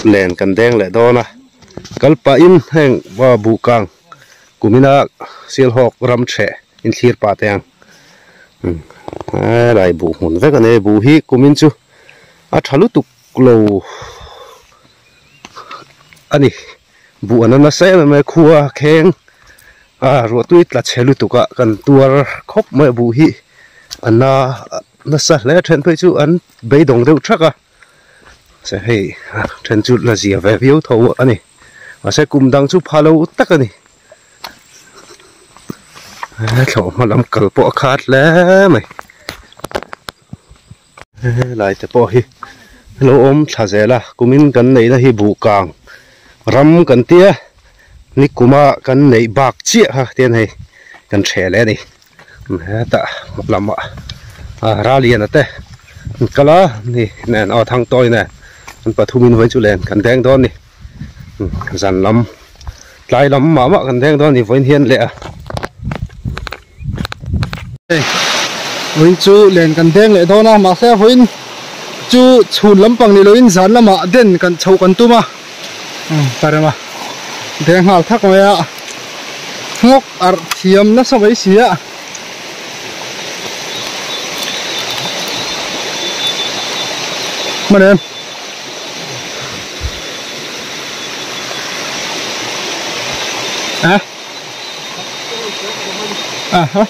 len kan deng le do na kalpa in heng wa bu kang kumina sil hok ram the in thlir pa teng lai bu hun ve kan e bu hi kumin chu a thalu tuk lo ani bu anana se me khuwa kheng ro tuit la chelu tuka kan tuar khop me bu hi anna na sa le then pe chu an be dong deu thaka se hei then chu la zia ve view tho ani ma se kum dang chu phalo tak ani thlo ma lam kal po khat le mai lai te po hi lo om thazela kumin kan nei na hi bu kang ram kan tia ni kuma kan nei bak chi ha ten hei kan thele ni ta lama ralian ate kala ni nen a thang toy ne an pathumin voi chu len kan deng don ni zan lam tlai lam ma ma kan deng don ni voin hian le a voin chu len kan deng le don a ma se voin chu chhun lampang ni loin zan lama den kan chho kan tuma parema deng hal thak maya ngok ar thiam na sawai sia manem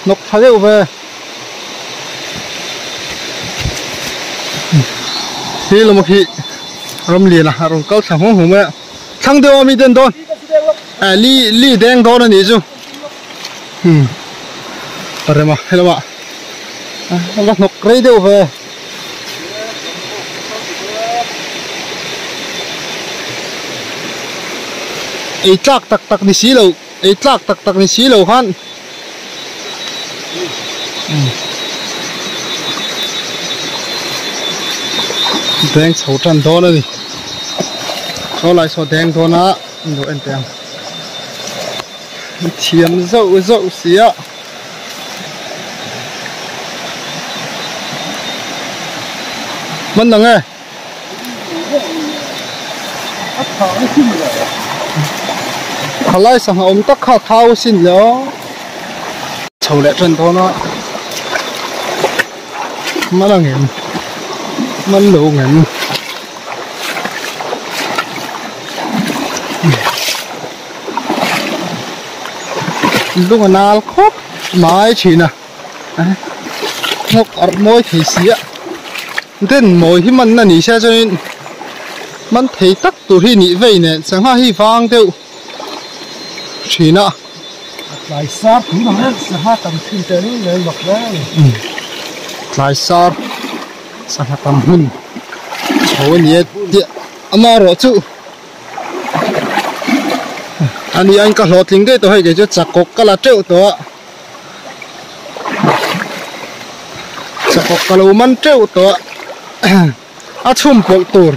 nok thadeu ve hi lo mo khi rom li na rom kal sa hong hong me thang deu mi den don li deng don ani chu parema hello ma nok rei deu ve ei tlak tak tak ni silo ei tlak tak tak ni silo khan deng chho tran do na ni so lai so deng do na do en teng thiam zo sia man na nge khalai sang om tak kha thau sin lo chho le tran do na man ngem man lo ngem lúc nào khóc mãi chỉ nè ngọc ở môi thì xía đến môi thì mình là nhỉ sao cho nên mình thấy tắc tụi hi nhỉ vậy nè sáng ha hi vang tiêu chỉ nè lại sát thì mà hết sát tầm thiên tế lên bậc đấy lại sát tầm hun chỗ nhiệt địa ama rồi chú anh anh cả lọt lính cái tôi hay cái chỗ chặt cọc cả là treo tôi chặt cọc cả là man treo tôi à chum bọc tur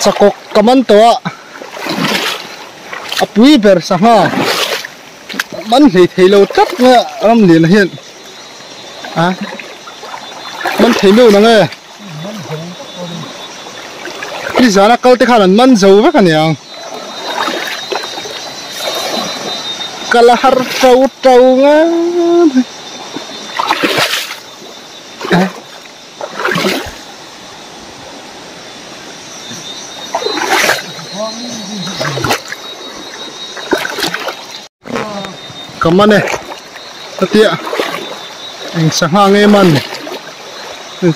chặt cọc cả man tôi à bui ber sa ha man thấy lâu chắc nữa làm liền hiện à man thấy lâu nữa nghe đi ra là câu tới khả năng man giàu với cái này kalahar trâu nga cầm này tiệt anh sáng hàng em ăn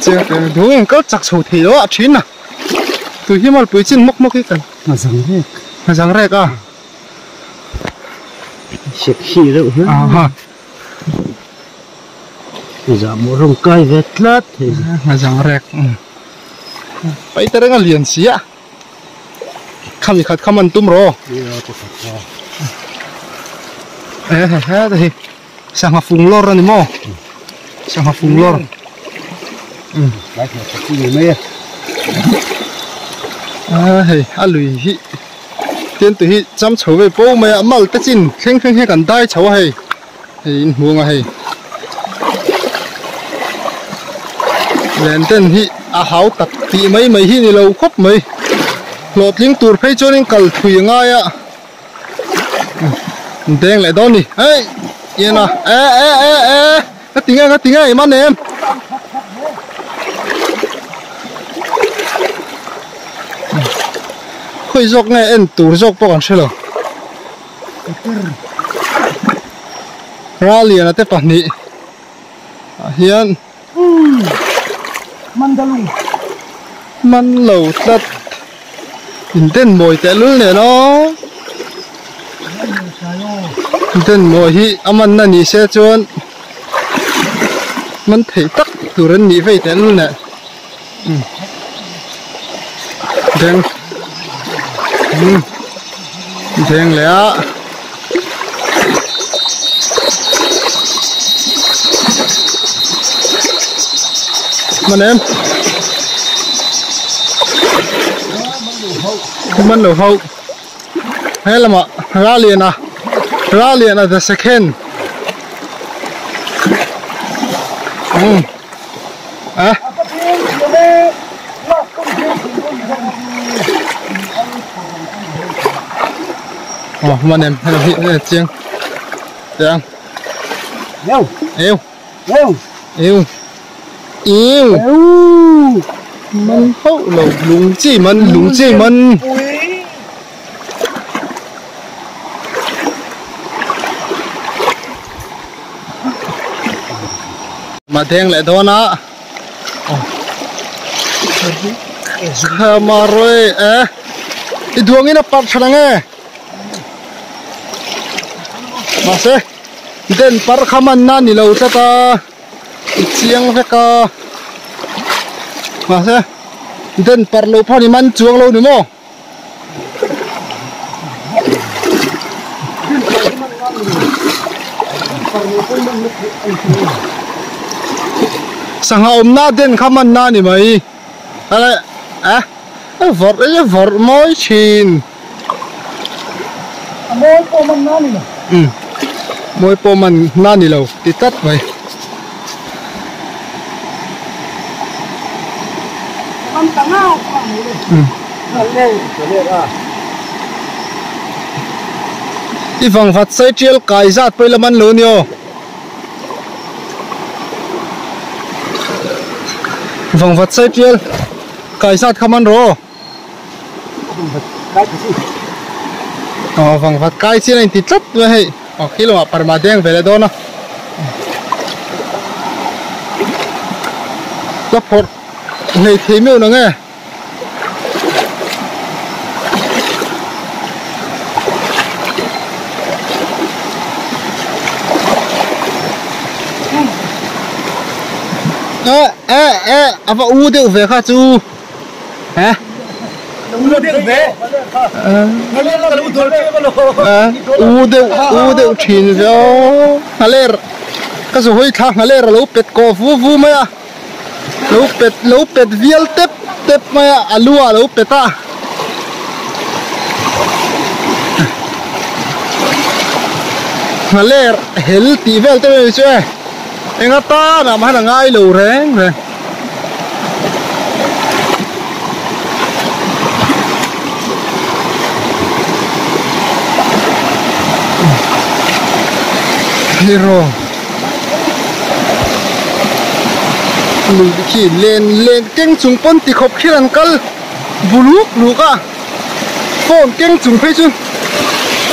chơi đúng anh có chặt sầu thì đó chín à từ khi mà bữa chín mốc cái cần mà răng rek à xịt xì đâu ha giờ mua rong cây vẹt lát thì mà răng rek bây giờ đang liền xí à khăm gì khát khăm ăn tôm rồi thì sang học phùng lor rồi mò sang học phùng lor lại thì cái gì mấy hey lùi hi tiên tụi hi chăm cháu về bố mẹ mà tất nhiên khen khen cần tay cháu hay mua mà hay lên tên hi háo tật tị mấy hi này lâu khóc mấy lột lính tụt phải cho nên cẩn thủy ngay ạ đen lại đó nè ấy yên à cái tiếng ấy mà em khơi dọc này em tụt dọc bao nhiêu rồi ra liền là thế phải nị hiện man lẩu tật nhìn tên mồi té lưỡi này nó tên mồi hi aman na ni xe chuan man thấy tắc từ人ni phải té lưỡi này đen đen lẽ mình em mình lẩu hậu hay là mà ra liền à the second mình em hay là hiện chiêng chiêng yêu mình hậu lẩu lúng chỉ mình mà đen lại đó nó mà rồi cái đường ấy nó bắt sang nghe mà sẽ đen bắt khaman na ni lâu ta chiang phải co mà sẽ đen bắt lâu phani man chuông lâu nữa mò sang hôm na đen khaman na ni màyอะไรvọt mối chín mối po man na ni mối po man na ni lâu thì tắt vậyมันตั้งเอาฟังเลยที่ฝั่งฟัดใส่เจียลไก่ซาดไปละมันเลยเนี่ยฝั่งฟัดใส่เจียลไก่ซาดข้ามันรอฝั่งฟัดไก่เสียในติดจัดไว้ให้คิดว่าปรมาเด้งไปเลยโดนนะแล้วพอในทีมิวนะไงapa u được về khá chú hả u được chín rồi hả lẽ cái số hơi thang hả lẽ là lấu pet cò vu mày à lấu pet vial tép mày à alua lấu pet à hả lẽ healthy vel tép chứ anh ta làm hay là ngay lù thế rồi hero lù khi lên keng chung pon ti khop khiran kal buluk luka phone keng chung phei chun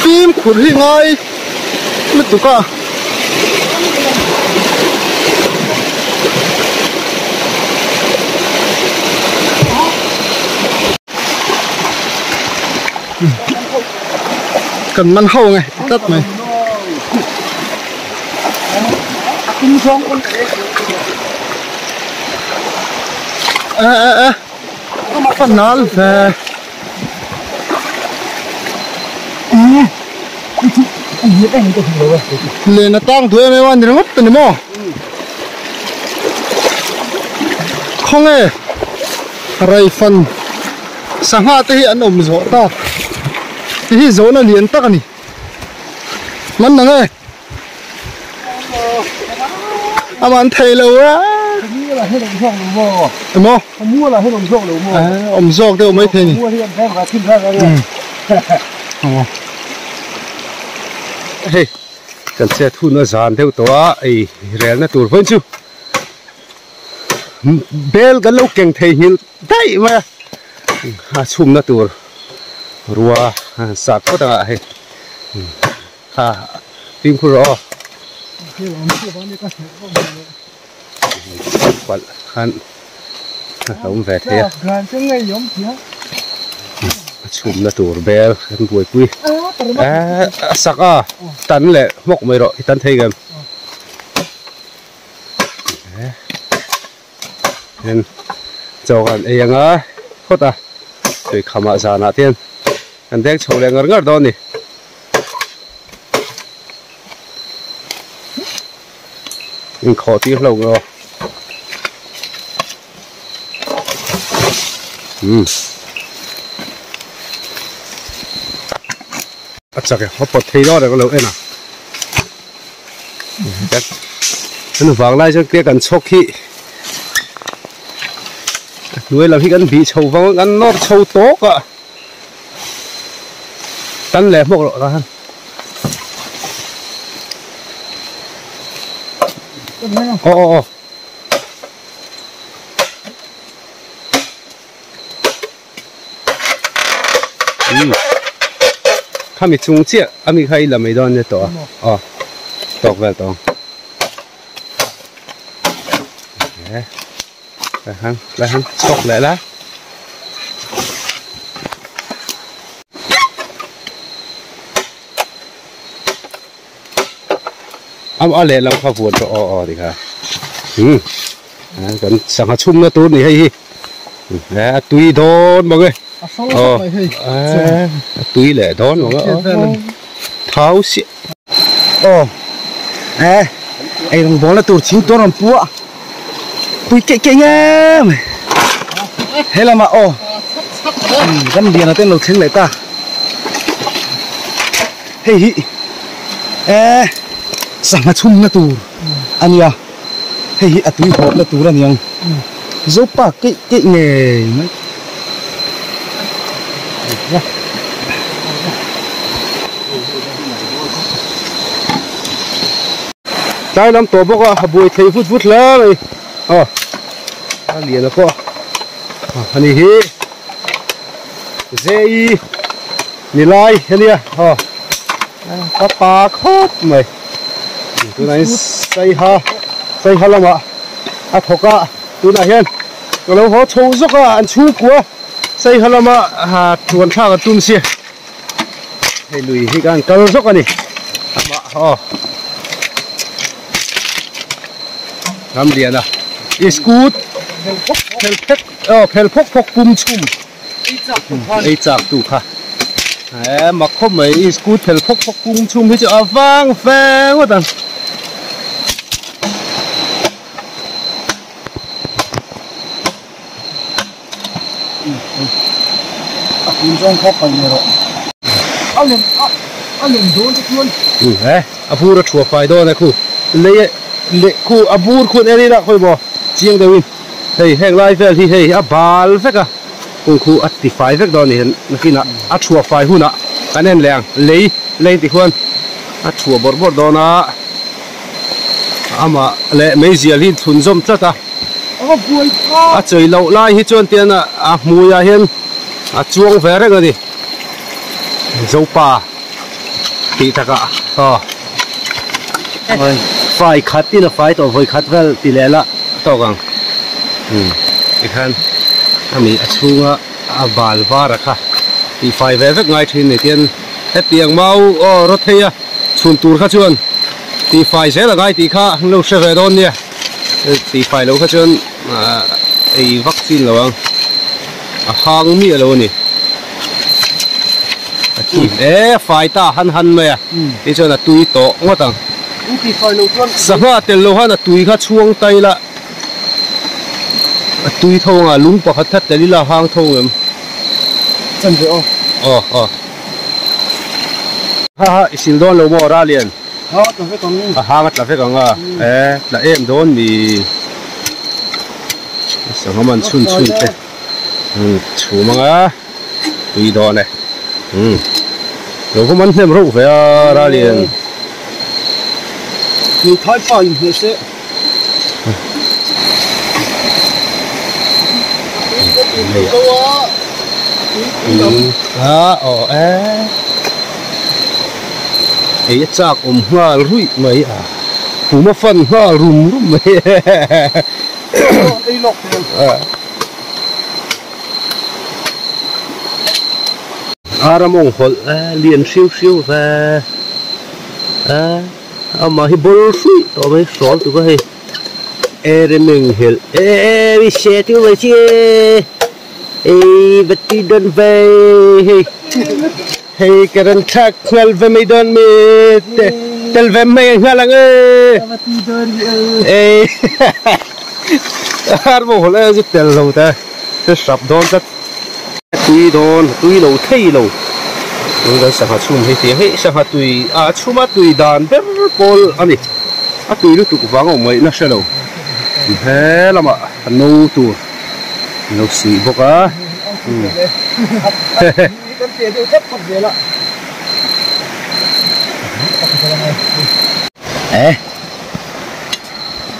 phim khur hi ngai mit tu ka cần man hậu này tất mày phần nó về lên nó tăng tuổi mấy bạn thì nó mất rồi mò không nghe rồi phần sáng hạ tới hiện ổn rõ ta thì dấu nó liền tắc này mất nè nghe bạn thầy lâu á mua là hết đồng ruộng đồng mò. Mò. Mua là hết đồng ruộng đồng mò. Ruộng đâu mấy thế nhỉ? Mua thì em đem vào kim ra rồi. Hey, cần xe thu nó dàn theo đó, ấy rèn nó tụt vẫn chứ. Bel cái lâu keng thấy nhiều đấy mà, chum nó tụt, rùa sạt có đằng ấy, phim khu rõ, quạt khăn, không về thế, chum nó tụt bel khăn bùi quy, sắc tấn lệ mọc mày rồi tấn thấy gần. Nên choกันเองอ่ะเขาตาช่วยขมาจานาเทียนกันเด็กโชว์แรงงานดอนนี่ขอที่เราเนาะอาจจะแค่เขาปลดทีรอดแล้วก็เราเองนะแต่ฉันฟังไล่ฉันเกลียกันชกขี้nuôi làm khi ăn bị trâu vong ăn nó trâu tốt ạ tan lẻ một loại ra他们中介阿米可以làm mấy đòn như đó tọt về tọt lại hắn chọc lại lá ở lệ làm khâu vuột cho thì cả còn sang hạt chum nó tốt này hay hi tùy đón mọi người tùy lệ đón mọi người tháo xịn em bố là tổ chính tôi làm búa tui cái nghe thế là mà gắn điện là tên lộc thiên lại ta hey sang mà chung na tu anh ya hey tui hot na tu ra niang dấu pa cái nghề mấy đây làm tổ bốc buổi thấy vút lá này liền nó có anh ấy dây nị lai anh ấy cá pa khót mày tụi này xây ha lắm ạ thọc tụi này hen rồi nó họ trâu rốc ăn chú của xây ha lắm chuồn thang ở tung xe hay lùi cái ăn cá rốc này làm liền is good pel phok pum chum ei chak tu kha mà không mấy is good pel phok pum chum thì cho vang vang quá tao pum trong khóc phải nhiều rồi anh liền đốn cho luôn abu ra chua phải đó này khu lấy khu abu khu này là coi bò chiang đây hey hang lai vel hi hey bal veka kung khu attify vek don hin nakina achua fai huna kanen leng lei ti khon achua bor dona ama le mezial hin thun zom tlata a chei lo lai hi chon tian a muya hin a chuang ve rek ani zopa ti taka fai khat tin a fai to voi khat vel ti lela to gang ikhan ami achunga abal vara kha ti fai ve vek ngai thin ne tian hetiang mau ro theia chun tur kha chuan ti fai se la ngai ti kha lo se ve don nia ti fai lo kha chuan ei vaccine lo ang hang mi lo ni fai ta han me ti chuan tui to ngotang ti fai lo chuan sanga tel lo han tui kha chuang tai la tui thong lung pakhat that teli la hang thong em chân rồi ha isil don lo mo ra liền tao phải còn hang at la fe kanga la em don mi sang haman chun te chu manga tui do ne lo ko man hem ro ve ra liền người thái phải như thế ấy chắc hoa rụi mấy à mà phân hoa rùm mấy mong hol liền siêu siêu và mà hi bol suy to mấy số tụi cái mình hiểu bị xe tiêu vậy chứ vật đi đơn về hey cái đơn thắc ngel về mấy đơn mi tel về mấy ngel lang mong hol giúp tel lâu ta cái sập đòn rất tui lâu thấy lâu chúng ta sẽ chum hết tiếng hết sẽ tui chum tui đàn bé bol anh đi tui lúc tụi vắng ở mấy nó sẽ lâu thế là mà nấu tu nấu xì bốc á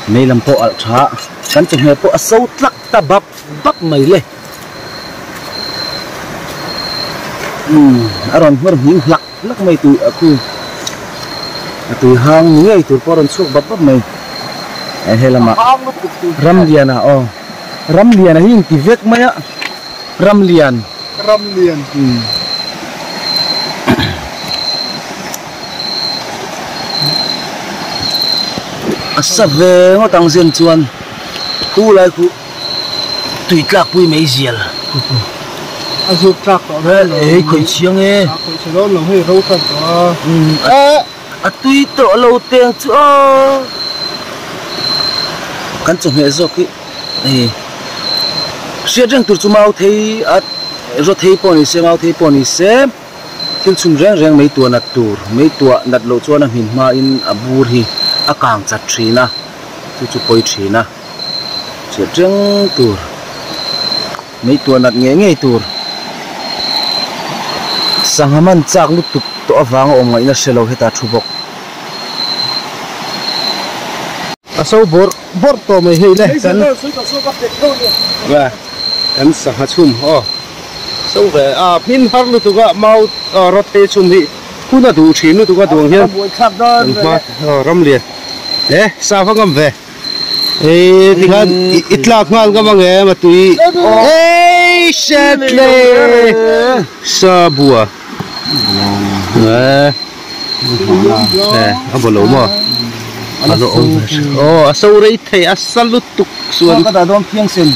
mấy làm bộ ở đó cắn chừng hệ bộ sâu lắc ta bắp mày lên aron mer hing lak mai tu aku tu hang ngai tu poron suk bap mai helama ramliana hing ti vek maya ramlian asave ngo tang zen chuan tu lai khu tui tlak pui mai zial azuk trak ấy khởi chiang ấy khởi chiang nó hơi râu thật đó tui to lâu tiền cho căn chồng hệ rồi cái này xe răng tụt mau thấy rồi thấy poni xe thiên chung răng mấy tua nát lâu cho nó hình mà in bur hi càng chặt trí na tu bôi trí na xe răng tụt mấy tua nát nghe tụt sang haman chak lu tuk to awang om ngai na selo heta thubok aso bor to mai hei le kan wa kan sang ha chum so ve pin har lu tuga mau rot te chum hi kuna du thin lu tuga duang hian ma ram lian sa phangam ve thì kan itlak ngal ga mange ma tui shit le sa bua apa lo ma alo asau rei thei asalut tuk suan ka da dom phiang sen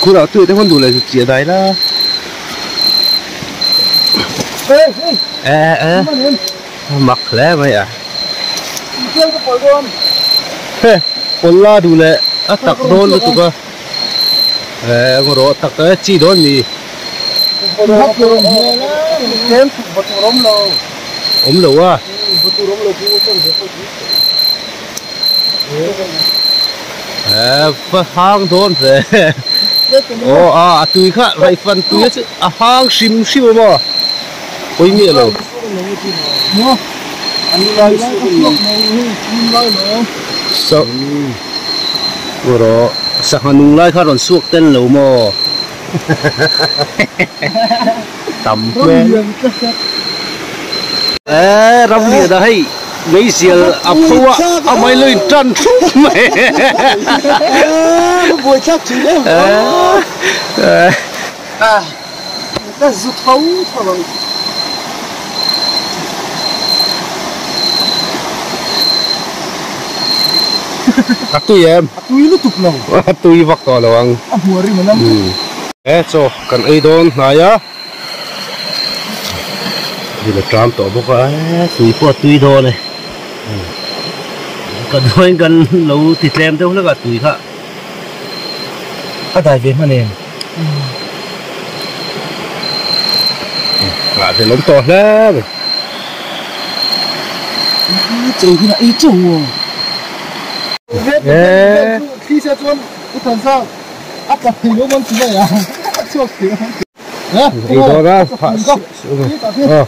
kura tu te hon du le chia dai la mak le mai à polla du le tak don lu tuka ngoro tak chi don ni om lo à phát hang don về tui khá vậy phần tui chứ hang sim mà ôi nghĩa rồi sao ngoro sa hanung lai khá còn suốt tên lâu mà tầm quen rong địa đây mấy giờ phua mấy lời trần mày buổi chắc chứ ta rút thấu thôi tui em tui lu tuk lâu tui vak to lo ang buari manam cho kan ai don na ya đi là tram to bốc tui do này cần thôi cần lâu thịt lem đâu nó cả tui khác đại về mà nè thì lắm to lắm chơi cái này ít chồng khi xe chuôn cái thằng sao áp đặt thì nó vẫn chỉ vậy à chưa kịp nè đi đó ra phải ờ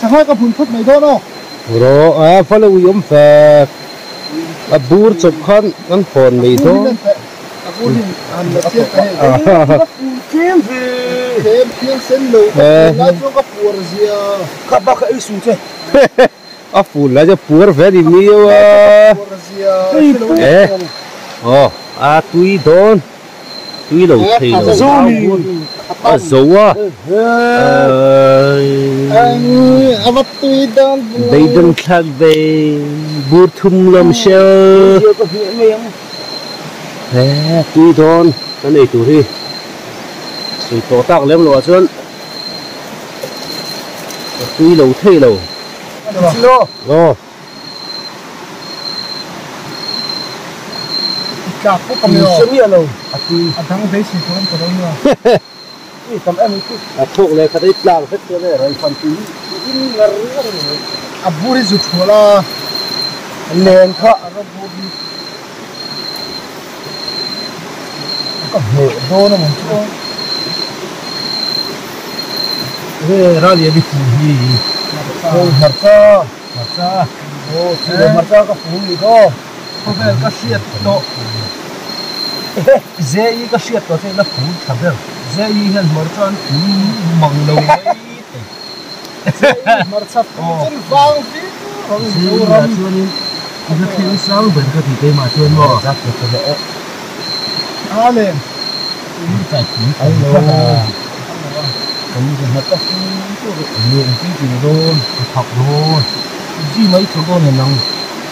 sao hai cái phun phút này thôi đâu rồi phải là uống phèn bur chụp khăn ngăn phồn mì thôi Kim về thêm sen lô lại cho cái bùa gì các bác ấy xuống chơi phun là cho bur về đi miêu tui don tui lâu thấy lâu dấu anh tui don đây đừng khác về bur thum lâm sơ tui don cái này tui đi rồi tổ tác lên rồi chứ tui lâu thấy lâu cả có cầm nhiều sớm nhiều lâu anh thắng thấy gì cũng có đâu nữa tầm em thuộc này cái đấy làm hết cái này rồi phần tí buri rụt thua là lên thọ nó buri có hệ đô nó mình chưa về ra đi phụ gì mặt ra chỉ để mặt ra có phụ gì thôi có vẻ cái xiết độ dễ ý cái xiết có thể là phụ thật đấy dễ ý hơn mặt ra phụ mỏng lâu ấy mặt sắt chân vàng phí dễ là chưa đi cái thiên sáng vẫn có thể cái mà chưa nó ra được cái lẽ lên phải chỉ phải lo cũng như là các nhiều cái gì luôn học luôn gì mấy chỗ con này nông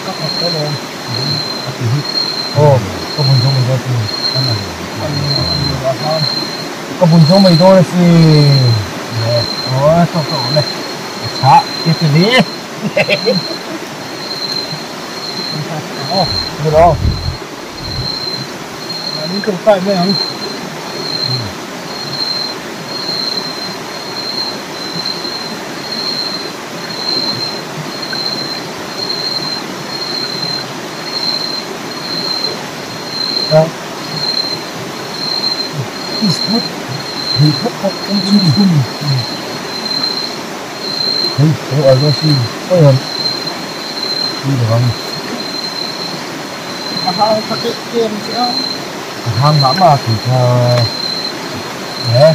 các học cái đó có buồn cho mình thôi thì cái này có buồn cho mình thôi thì cậu này chả cái gì được đâu những cái phải mấy anh Facebook thì khóc cũng chỉ hôn không ở đó xin ôi hồn đi được không cái tiền chứ hàng lắm mà thì đấy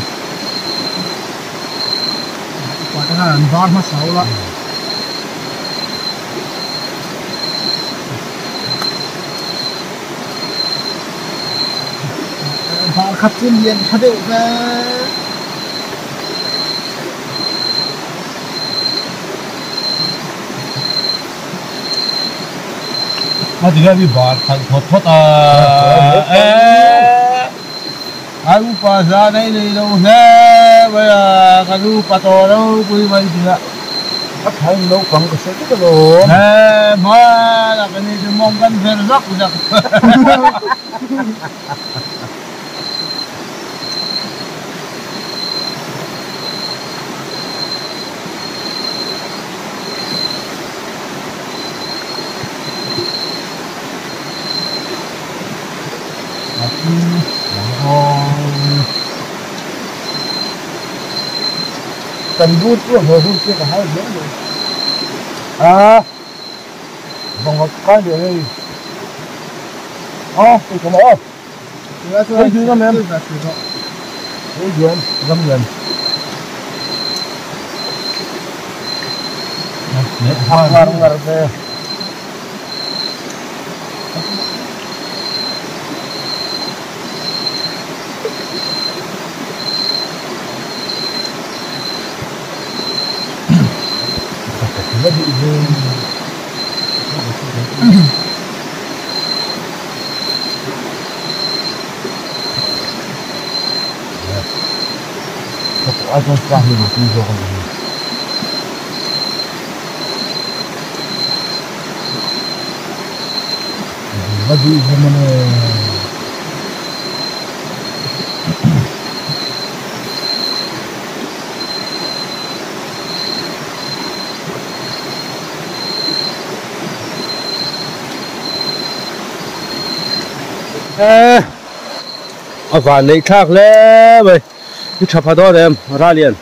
quả cái hàng ván mà xấu lắm ván khắp trên điện khắp đều ra mà thì cái bị bỏ thằng thoát anh pa ra này đi đâu thế bây giờ cái lu pa to đâu quý mấy gì ạ bắt thấy đâu còn có sẽ cái đồ mà là cái này thì mong cần về rắc rắc cần rút chưa hồi rút chưa cả hai tiếng rồi vòng một cái điều này tôi có mỏ thấy chưa em thấy chưa găm gần hoa ngar về nó bị ai cho ra thì một tí rồi nó bị mình ở vạn này thác lẽ vậy cái chập đó em ra liền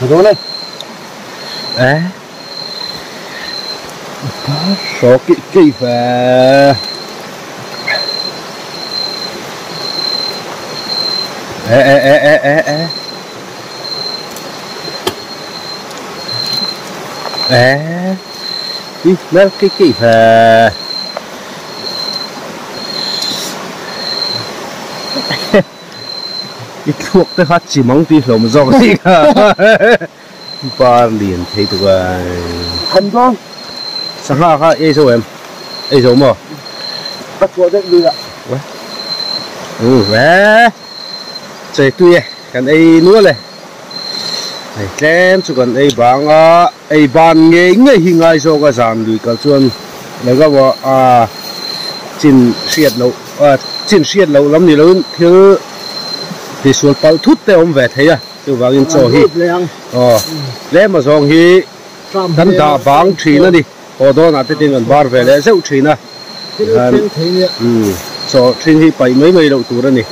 đó này số kỹ về đi mấy cái kỹ về cái thuốc tới phát chỉ mong tí lồng rong gì cả ba liền thấy tụi Thành con. sao ha ấy số em ấy số mà Bắt chuột đấy đi ạ. Vé chơi tuy cái ấy nữa này này xem chú còn ấy bằng ấy bàn nghe nghe hình ai số cái giảm lùi cái chuyện này cái bộ chín xiết lâu lắm thì lớn thứ thì xuống tàu thút tới ông về thấy à chú vào in cho hi lẽ mà dòng hi đắn đà vắng chỉ nữa đi ở đó là cái tiền bar về lẽ dẫu chỉ nữa cho trên hi bảy mấy đầu tuổi này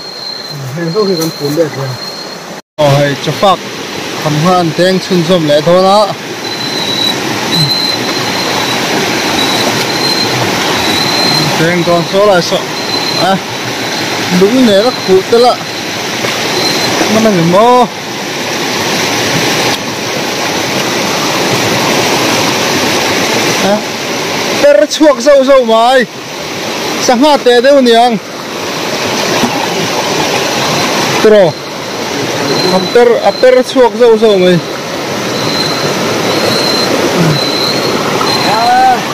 rồi cho phát thầm hoan tiếng xuân xôm lẽ thôi đó tiếng con số lại sợ đúng này nó cụ tới là nó là người mô tê chuộc sâu sâu mày sang hạ tê đâu niang tro tê chuộc sâu sâu mày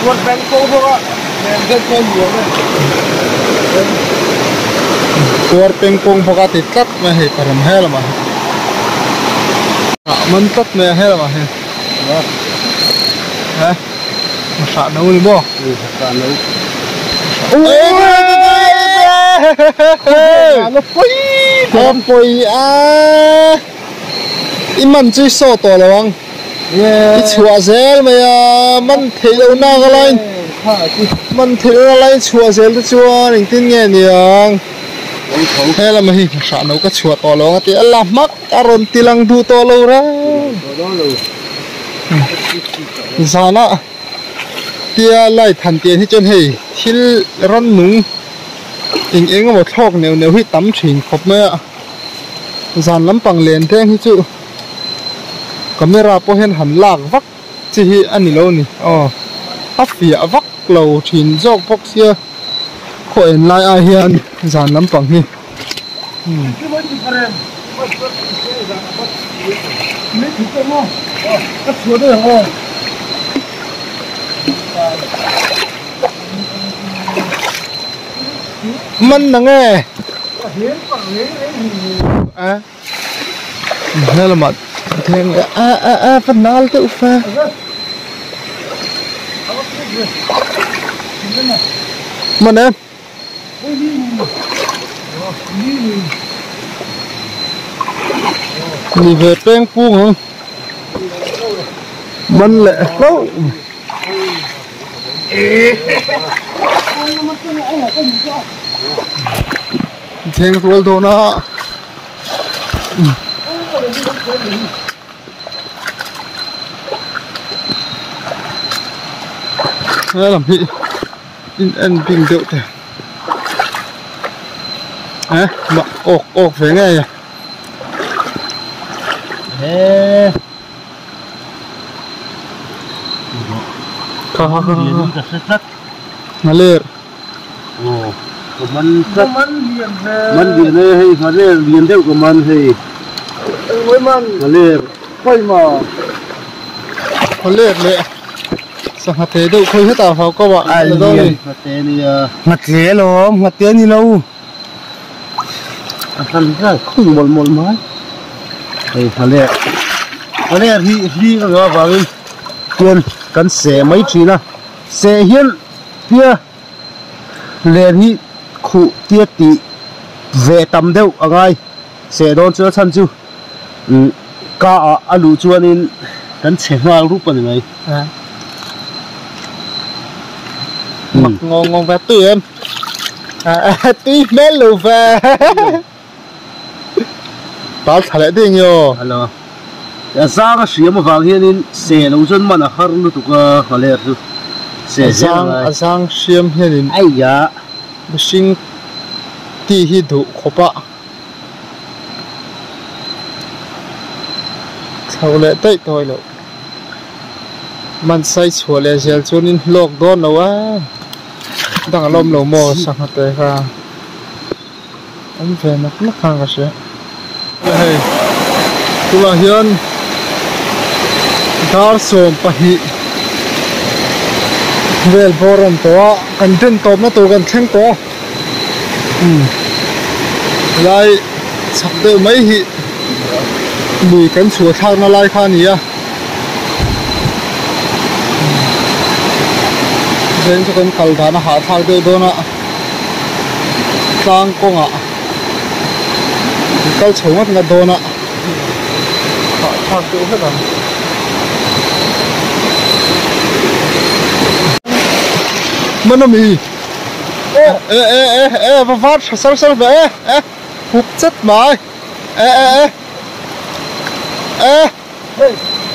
Chuột bèn cô thôi ạ. Bèn cô nhiều đấy. Chuột bèn cô phô thì tắt mà hay param hay là mà mình tắt mà hay là mà hay hả mà sợ nấu đi bố sợ nấu nó quay mình chỉ số to luôn cái chùa dễ mà mình thấy đâu nào cái này mình thấy đâu này chùa dễ thì chùa mình tin nghe nhiều hay là mình sợ nấu cái chùa to luôn thì làm mắc aron tilang du to lâu ra sao nó tia lại thành tiền thì chân hì thì rắn núng in một thóc nếu hít tắm chỉnh khop mẹ dàn lắm bằng liền thế thì chứ camera po hen hẳn lạc vắc chỉ anh đi lâu nè hấp phía vắc lầu chỉnh dọc vóc xia khỏi lại ai hiền dàn lắm bằng hi mình là nghe hay là mặt thêm phần nào tự pha mình em đi về bên phu không mình lại lâu thêm full thôi nó đây làm gì in ăn bình rượu thế hả mà ọc phải nghe nhỉ nó lừa mình liền đây hay mà liền theo của mình thì Với mình. liền Quay mà. nó lừa lẹ sao hạt thế đâu khơi hết tao vào các bạn ai liền hạt thế thì hạt thế luôn hạt thế như lâu ăn ra không một máy thì hạt lẹ thì nó vào đi tiền cần xe mấy chỉ na xe hiên kia liền hi khu tiết tị về tầm đâu ở ngay xe đón chưa săn chưa cả alu chuan in kan chhenga rupa ni mai mặc ngon ngon về tươi em tươi mến lù về tao thả lại tiền nhiều alo ya sa ka siam awang hianin se lo zon man a har lu tuka hale chu se azang siam hianin ai ya machine ti hi du khopa thau le tai toi lo man sai chua le gel chunin lok don lo wa dang lom lo mo sang hate kha về nó khang ka se hey tula hian dar som pahi vel boron to kan den top na to kan thleng to lai chak de mai hi mui kan chua thak na lai kha ni a zen cho kan kal dana ha thak de do na tlang ko nga kal chhungat nga do na ha thak de hết à mana mi va vat sar về hụt chất mày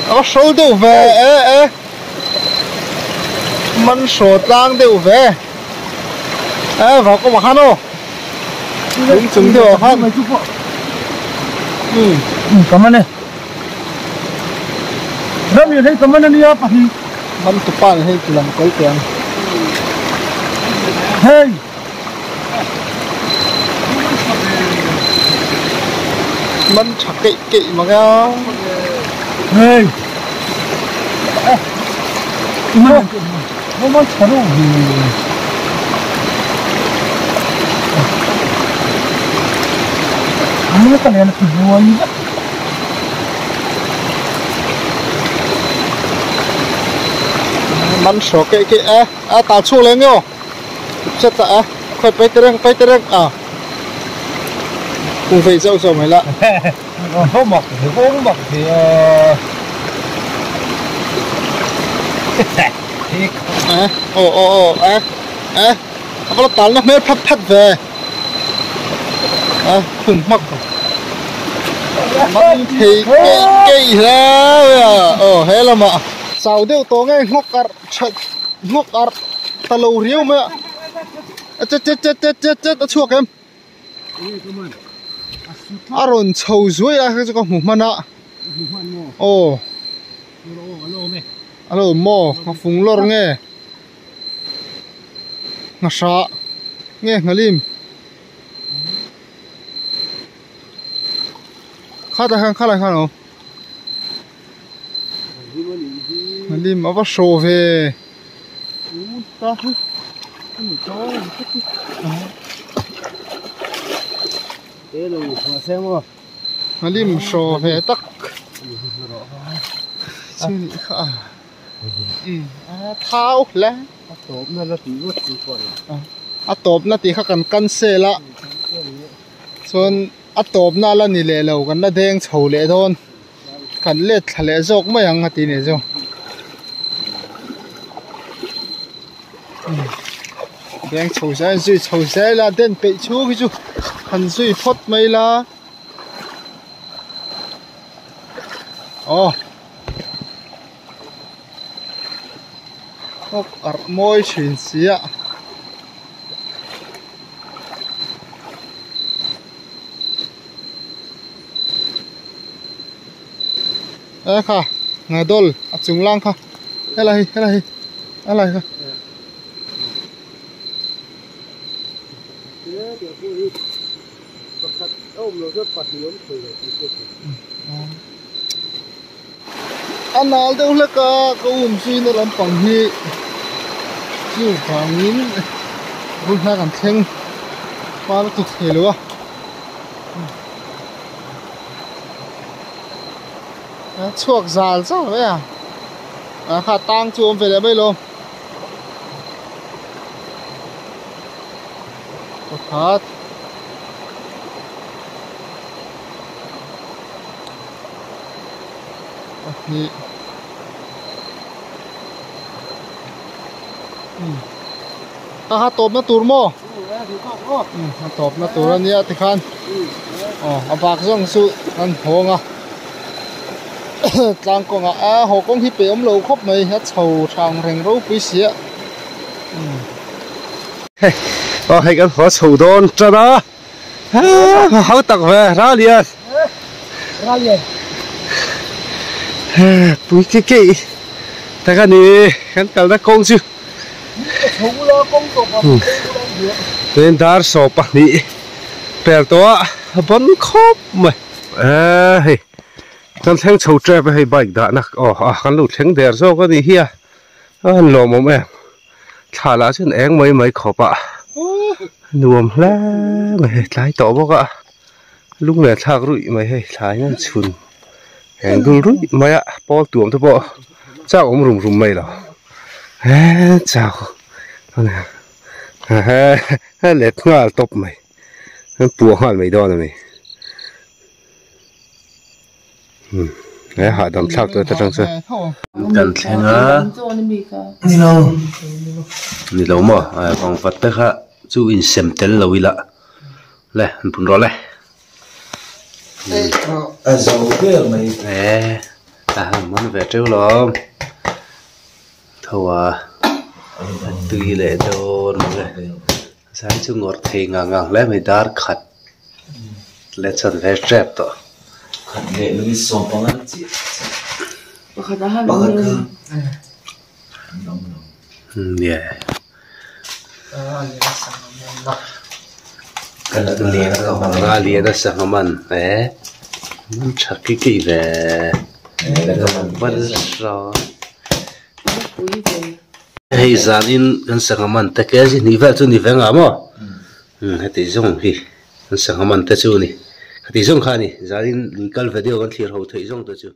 nó số đều về mình số tăng đều về vào có mà han ô chúng đều han cảm ơn này rất nhiều thấy cảm ơn anh nhá mình tụt pan hay làm cái tiền hey mình chặt kỵ mà cái hey nó chả đâu nó cái này là cái gì mình số kỵ ta chua lên nhau chất tạ khơi bay tereng à cùng phải dâu rồi mày lạ không mọc thì nó tán nó mét phát về khủng mắc mình thì cây ra hết là mà sao đều to ngay ngốc ar ta lâu riêu mẹ chết nó chuộc em aron chầu dưới à cái con mục mana alo mo ngọc phùng lor nghe ngà sa nghe ngà lim khát lại không ngà lim ava show về ngà lim show về tắc thao lẽ top na ti kha kan se la chon top na la ni le lo kan na deng chho le don kan le thale jok ma yang ati ne jo deng chho sai la den pe chu ki chu han zui phot mai la ar moi chin sia kha ngadol achung lang kha helai kha anal deuh leka ko suy na lampang hi chu phangin bul na kan thleng par tu thelo chuak zal cha ve kha tang chu om ve le mai lo ko khat ni ha top na tur mo top na tur ania ti khan abak zong su an honga tlang ko nga ho kong hi pe om lo khop mai ha chho thang reng ro pui sia hay cái khó sầu đôn cho đó háo tặc về ra liền bùi cái ta cái này hắn tao đã công chứ nên dar sổ bạc đi bèo to vẫn khóc mày hey con thằng sầu tre về hay bạch đã nè con lụt thằng đèn rồi cái gì hia anh lồm mà em thả lá trên én mấy khóc à nuông lá mày lái tổ bốc ạ lúc này thạc rụi mày hay lái nó chun hẹn gương rụi mày ạ bao tuồng thôi bộ chào ông rùng mày nào chào lẹt ngà top mày buông hẳn mày đó này mày hạ đầm thạc tôi ta chẳng sao cần xem á ni lâu mà còn vật tất cả chú in xem tên lâu ఇలా lẹ bún rồi lẹ giàu thế mày muốn về trêu lắm thôi tùy lệ đồn rồi sáng chú ngọt thì ngang lẽ mày đar khát lẽ chân về trẹp to khát lệ nó đi xóm bằng ăn chị khát đã ăn yeah cái là cái lệ nó không bằng ra lìa đó sang mình mình chắc cái về vẫn rồi hay ra in cái sang mình ta cái gì ni về chú ni về ngã mà hay tí giống gì cái sang mình ta chú ni hay tí giống khai ni ra in cái video cái thiệt hậu thấy giống đó chú